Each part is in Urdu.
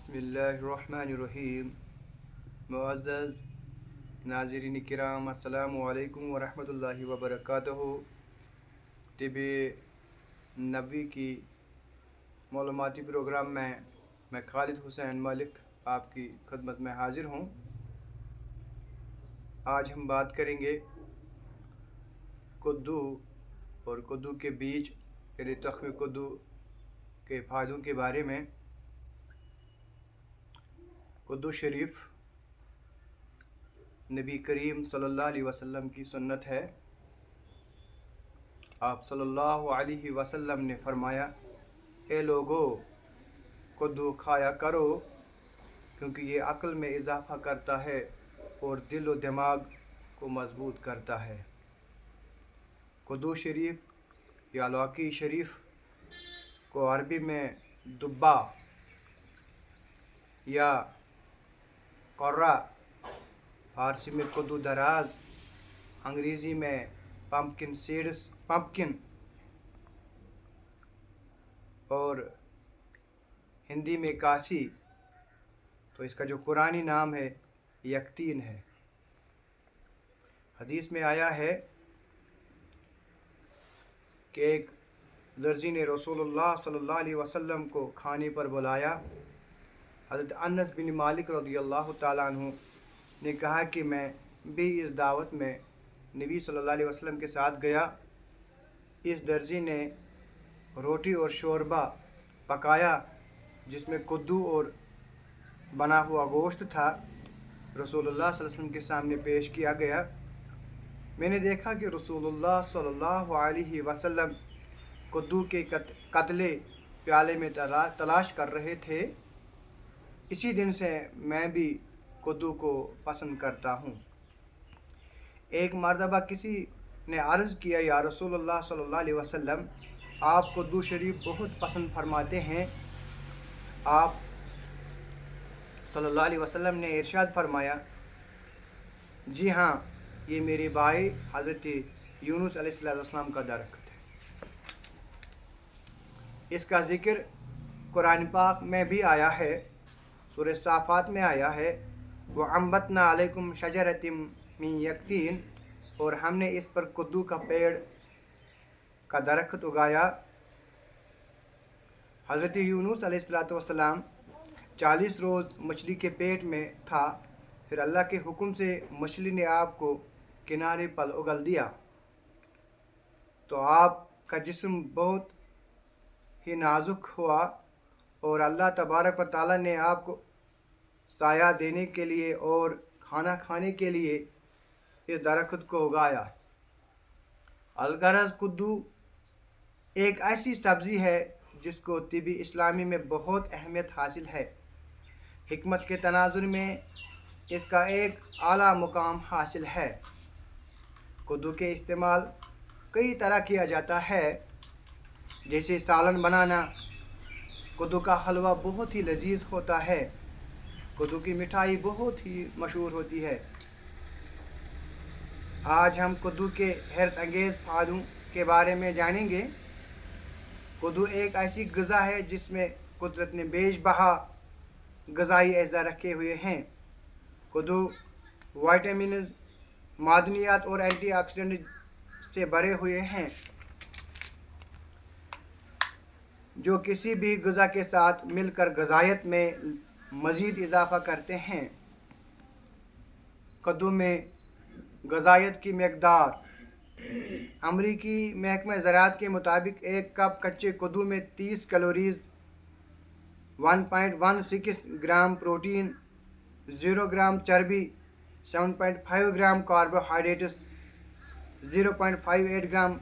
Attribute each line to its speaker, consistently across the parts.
Speaker 1: بسم اللہ الرحمن الرحیم۔ معزز ناظرین کرام، السلام علیکم ورحمۃ اللہ وبرکاتہ۔ طب نبوی کی معلوماتی پروگرام میں خالد حسین ملک آپ کی خدمت میں حاضر ہوں۔ آج ہم بات کریں گے کدو اور کدو کے بیج یعنی تخم کدو کے فائدوں کے بارے میں۔ کدو شریف نبی کریم صلی اللہ علیہ وسلم کی سنت ہے۔ آپ صلی اللہ علیہ وسلم نے فرمایا، اے لوگو، کدو کھایا کرو کیونکہ یہ عقل میں اضافہ کرتا ہے اور دل و دماغ کو مضبوط کرتا ہے۔ کدو شریف یا لوکی شریف کو عربی میں دبا یا قرہ، فارسی میں کدو دراز، انگریزی میں پمپکن اور ہندی میں کاسی، تو اس کا جو قرآنی نام ہے یکتین ہے۔ حدیث میں آیا ہے کہ ایک درزی نے رسول اللہ صلی اللہ علیہ وسلم کو کھانے پر بلایا۔ حضرت انس بن مالک رضی اللہ تعالیٰ عنہ نے کہا کہ میں بھی اس دعوت میں نبی صلی اللہ علیہ وسلم کے ساتھ گیا۔ اس درزی نے روٹی اور شوربہ پکایا جس میں کدو اور بنا ہوا گوشت تھا، رسول اللہ صلی اللہ علیہ وسلم کے سامنے پیش کیا گیا۔ میں نے دیکھا کہ رسول اللہ صلی اللہ علیہ وسلم کدو کے قطلے پیالے میں تلاش کر رہے تھے۔ اسی دن سے میں بھی کدو کو پسند کرتا ہوں۔ ایک مرتبہ کسی نے عرض کیا، یا رسول اللہ صلی اللہ علیہ وسلم، آپ کدو شریف بہت پسند فرماتے ہیں۔ آپ صلی اللہ علیہ وسلم نے ارشاد فرمایا، جی ہاں، یہ میرے بھائی حضرت یونس علیہ السلام کا درخت ہے۔ اس کا ذکر قرآن پاک میں بھی آیا ہے، سورہ صافات میں آیا ہے، وَأَنبَتْنَا عَلَيْكُمْ شَجَرَةٍ مِّن يَقْطِينٍ، اور ہم نے اس پر کدو کا پیڑ کا درخت اگایا۔ حضرت یونس علیہ السلام 40 روز مچھلی کے پیٹ میں تھا، پھر اللہ کے حکم سے مچھلی نے آپ کو کنارے پر اگل دیا تو آپ کا جسم بہت ہی نازک ہوا، اور اللہ تبارک و تعالیٰ نے آپ کو سایہ دینے کے لیے اور کھانا کھانے کے لیے اس درخت کو اگایا۔ الغرض کدو ایک ایسی سبزی ہے جس کو طب اسلامی میں بہت اہمیت حاصل ہے۔ حکمت کے تناظر میں اس کا ایک اعلیٰ مقام حاصل ہے۔ کدو کے استعمال کئی طرح کیا جاتا ہے، جیسے سالن بنانا۔ کدو کا حلوہ بہت ہی لذیذ ہوتا ہے۔ کدو کی مٹھائی بہت ہی مشہور ہوتی ہے۔ آج ہم کدو کے حیرت انگیز فائدوں کے بارے میں جانیں گے۔ کدو ایک ایسی غذا ہے جس میں قدرت نے بیش بہا غذائی اجزاء رکھے ہوئے ہیں۔ کدو وائٹامنز، معدنیات اور اینٹی آکسیڈنٹ سے بھرے ہوئے ہیں جو کسی بھی غذا کے ساتھ مل کر غذائیت میں مزید اضافہ کرتے ہیں۔ کدو میں غذائیت کی مقدار۔ امریکی محکمہ زراعت کے مطابق ایک کپ کچے کدو میں 30 کیلوریز، 1.16 گرام پروٹین، 0 گرام چربی، 7.5 gram carbohydrates, 0.58 gram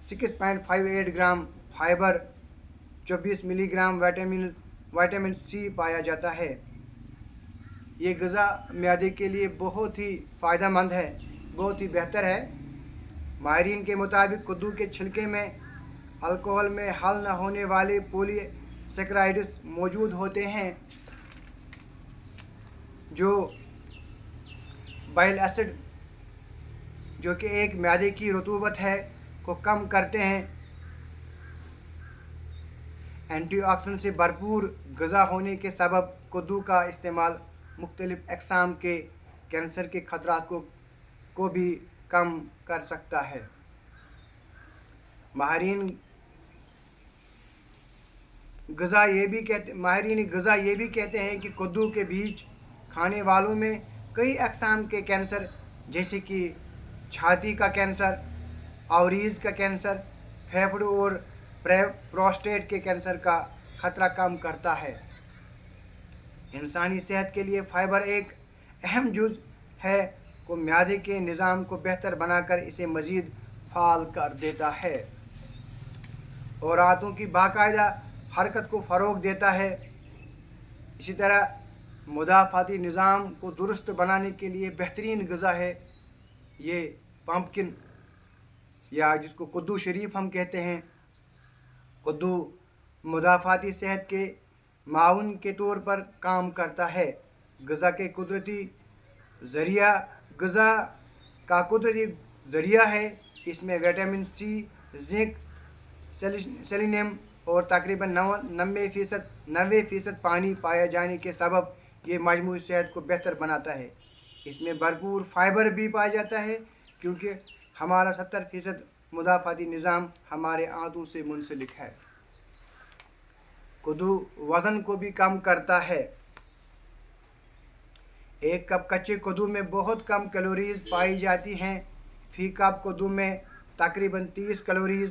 Speaker 1: 6.58 gram fibre, 24 ملی گرام وٹامن سی پایا جاتا ہے۔ یہ غذا معدے کے لیے بہت ہی فائدہ مند ہے، بہت ہی بہتر ہے۔ ماہرین کے مطابق کدو کے چھلکے میں الکحل میں حل نہ ہونے والے پولی سیکرائڈز موجود ہوتے ہیں جو بائل ایسڈ، جو کہ ایک معدے کی رطوبت ہے، کو کم کرتے ہیں۔ اینٹی آکسیڈنٹ سے بھرپور غذا ہونے کے سبب کدو کا استعمال مختلف اقسام کے کینسر کے خطرات کو بھی کم کر سکتا ہے۔ ماہرین غذا یہ بھی کہتے ہیں کہ کدو کے بیج کھانے والوں میں کئی اقسام کے کینسر جیسے کہ چھاتی کا کینسر، اوریز کا کینسر، پھیپھڑوں اور پروسٹیٹ کے کینسر کا خطرہ کم کرتا ہے۔ انسانی صحت کے لیے فائبر ایک اہم جز ہے کو معدے کے نظام کو بہتر بنا کر اسے مزید فعال کر دیتا ہے اور آنتوں کی باقاعدہ حرکت کو فروغ دیتا ہے۔ اسی طرح مدافعتی نظام کو درست بنانے کے لیے بہترین غذا ہے یہ پمپکن یا جس کو کدو شریف ہم کہتے ہیں۔ کدو مدافعتی صحت کے معاون کے طور پر کام کرتا ہے۔ غذا کا قدرتی ذریعہ ہے۔ اس میں وٹامن سی، زنک، سیلینیم اور تقریباً 90% پانی پائے جانے کے سبب یہ مجموعی صحت کو بہتر بناتا ہے۔ اس میں بھرپور فائبر بھی پایا جاتا ہے کیونکہ ہمارا 70% مدافعتی نظام ہمارے آنتوں سے منسلک ہے۔ کدو وزن کو بھی کم کرتا ہے۔ ایک کپ کچے کدو میں بہت کم کیلوریز پائی جاتی ہیں۔ فی کپ کدو میں تقریباً 30 کیلوریز،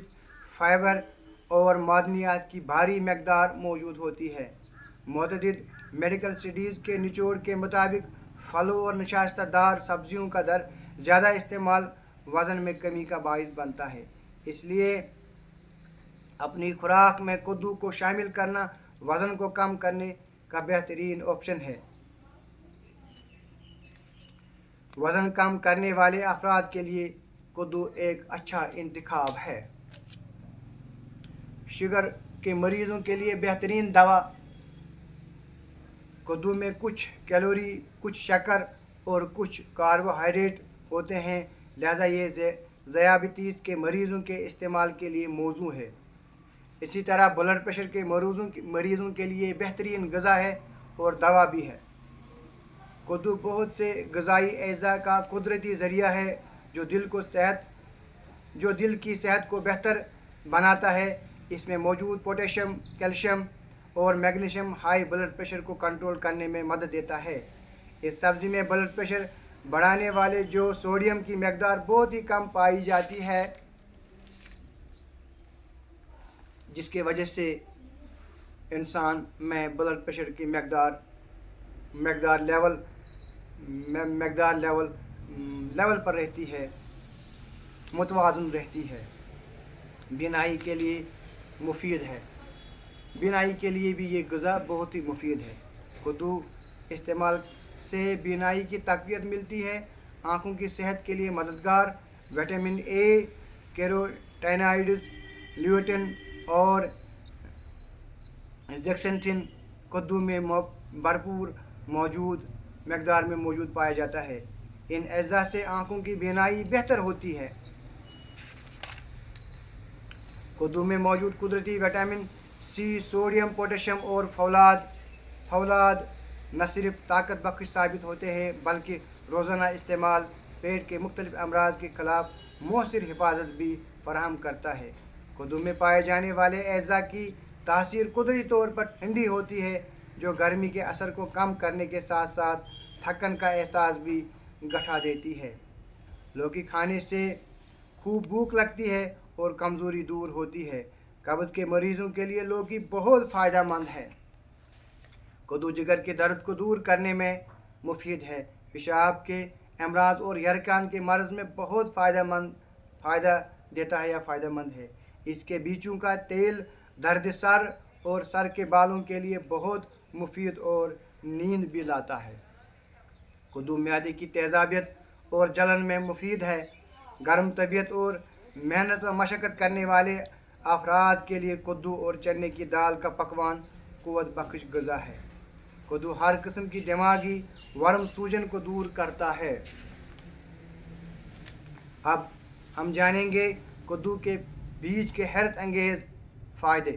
Speaker 1: فائبر اور معدنیات کی بھاری مقدار موجود ہوتی ہے۔ متعدد میڈیکل اسٹڈیز کے نچوڑ کے مطابق پھلوں اور نشاستہ دار سبزیوں کا زیادہ استعمال وزن میں کمی کا باعث بنتا ہے۔ اس لیے اپنی خوراک میں کدو کو شامل کرنا وزن کو کم کرنے کا بہترین آپشن ہے۔ وزن کم کرنے والے افراد کے لیے کدو ایک اچھا انتخاب ہے۔ شوگر کے مریضوں کے لیے بہترین دوا۔ کدو میں کچھ کیلوری، کچھ شکر اور کچھ کاربوہائیڈریٹ ہوتے ہیں، لہذا یہ ذیابیطس کے مریضوں کے استعمال کے لیے موزوں ہے۔ اسی طرح بلڈ پریشر کے مریضوں کے لیے بہترین غذا ہے اور دوا بھی ہے۔ کدو بہت سے غذائی اجزاء کا قدرتی ذریعہ ہے جو دل کی صحت کو بہتر بناتا ہے۔ اس میں موجود پوٹاشیم، کیلشیم اور میگنیشیم ہائی بلڈ پریشر کو کنٹرول کرنے میں مدد دیتا ہے۔ اس سبزی میں بلڈ پریشر بڑھانے والے جو سوڈیم کی مقدار بہت ہی کم پائی جاتی ہے، جس کی وجہ سے انسان میں بلڈ پریشر کی مقدار لیول پر رہتی ہے، متوازن رہتی ہے۔ بینائی کے لیے مفید ہے۔ بینائی کے لیے بھی یہ غذا بہت ہی مفید ہے۔ کدو استعمال سے بینائی کی تقویت ملتی ہے، آنکھوں کی صحت کے لیے مددگار۔ وٹامن اے، کیروٹینائڈز، لیوٹین اور زیکسنتھین کدو میں بھرپور مقدار میں موجود پایا جاتا ہے۔ ان اجزاء سے آنکھوں کی بینائی بہتر ہوتی ہے۔ کدو میں موجود قدرتی وٹامن سی، سوڈیم، پوٹاشیم اور فولاد نہ صرف طاقت بخش ثابت ہوتے ہیں بلکہ روزانہ استعمال پیٹ کے مختلف امراض کے خلاف مؤثر حفاظت بھی فراہم کرتا ہے۔ کدو میں پائے جانے والے اجزاء کی تاثیر قدرتی طور پر ٹھنڈی ہوتی ہے جو گرمی کے اثر کو کم کرنے کے ساتھ ساتھ تھکن کا احساس بھی گھٹا دیتی ہے۔ لوکی کھانے سے خوب بھوک لگتی ہے اور کمزوری دور ہوتی ہے۔ قبض کے مریضوں کے لیے لوکی بہت فائدہ مند ہے۔ کدو جگر کے درد کو دور کرنے میں مفید ہے۔ پیشاب کے امراض اور یرقان کے مرض میں بہت فائدہ مند ہے۔ اس کے بیجوں کا تیل درد سر اور سر کے بالوں کے لیے بہت مفید اور نیند بھی لاتا ہے۔ کدو معدے کی تیزابیت اور جلن میں مفید ہے۔ گرم طبیعت اور محنت و مشقت کرنے والے افراد کے لیے کدو اور چنے کی دال کا پکوان قوت بخش غذا ہے۔ کدو ہر قسم کی دماغی ورم سوجن کو دور کرتا ہے۔ اب ہم جانیں گے کدو کے بیج کے حیرت انگیز فائدے۔